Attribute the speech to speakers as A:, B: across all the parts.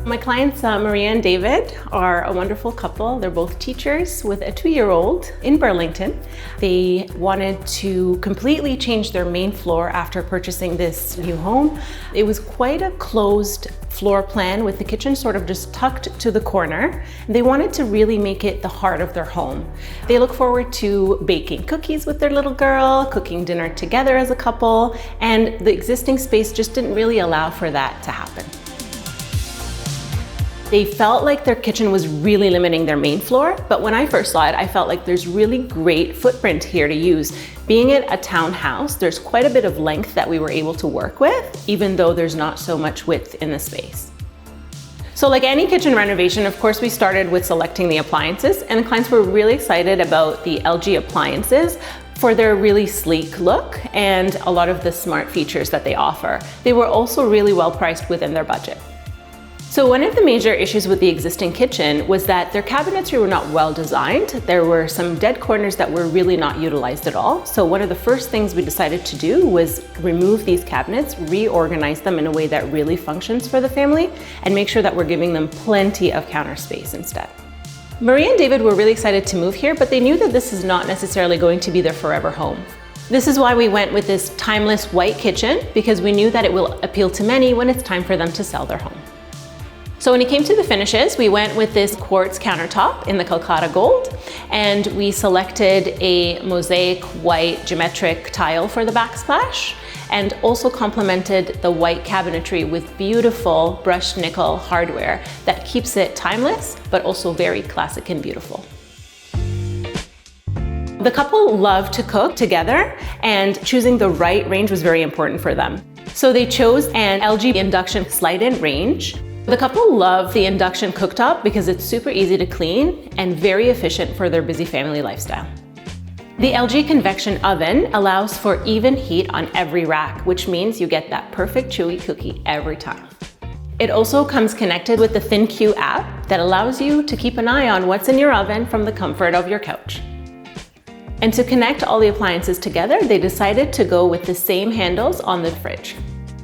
A: My clients, Maria and David, are a wonderful couple. They're both teachers with a 2-year-old in Burlington. They wanted to completely change their main floor after purchasing this new home. It was quite a closed floor plan with the kitchen sort of just tucked to the corner. They wanted to really make it the heart of their home. They look forward to baking cookies with their little girl, cooking dinner together as a couple, and the existing space just didn't really allow for that to happen. They felt like their kitchen was really limiting their main floor, but when I first saw it, I felt like there's really great footprint here to use. Being it a townhouse, there's quite a bit of length that we were able to work with, even though there's not so much width in the space. So like any kitchen renovation, of course, we started with selecting the appliances, and the clients were really excited about the LG appliances for their really sleek look and a lot of the smart features that they offer. They were also really well priced within their budget. So one of the major issues with the existing kitchen was that their cabinetry were not well designed. There were some dead corners that were really not utilized at all. So one of the first things we decided to do was remove these cabinets, reorganize them in a way that really functions for the family, and make sure that we're giving them plenty of counter space instead. Maria and David were really excited to move here, but they knew that this is not necessarily going to be their forever home. This is why we went with this timeless white kitchen, because we knew that it will appeal to many when it's time for them to sell their home. So when it came to the finishes, we went with this quartz countertop in the Calcutta Gold, and we selected a mosaic white geometric tile for the backsplash, and also complemented the white cabinetry with beautiful brushed nickel hardware that keeps it timeless, but also very classic and beautiful. The couple loved to cook together, and choosing the right range was very important for them. So they chose an LG induction slide-in range. The couple love the induction cooktop because it's super easy to clean and very efficient for their busy family lifestyle. The LG convection oven allows for even heat on every rack, which means you get that perfect chewy cookie every time. It also comes connected with the ThinQ app that allows you to keep an eye on what's in your oven from the comfort of your couch. And to connect all the appliances together, they decided to go with the same handles on the fridge.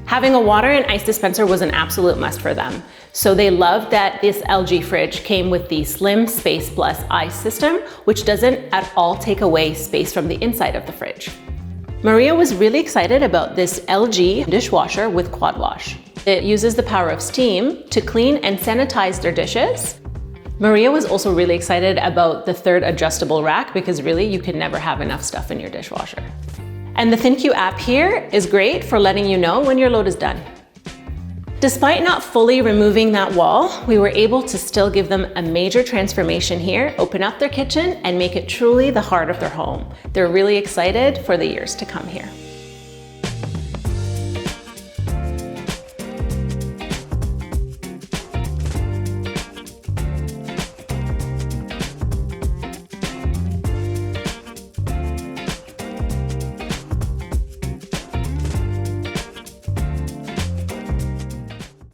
A: Having a water and ice dispenser was an absolute must for them. So they loved that this LG fridge came with the Slim Space Plus ice system, which doesn't at all take away space from the inside of the fridge. Maria was really excited about this LG dishwasher with quad wash. It uses the power of steam to clean and sanitize their dishes. Maria was also really excited about the third adjustable rack because really you can never have enough stuff in your dishwasher. And the ThinQ app here is great for letting you know when your load is done. Despite not fully removing that wall, we were able to still give them a major transformation here, open up their kitchen, and make it truly the heart of their home. They're really excited for the years to come here.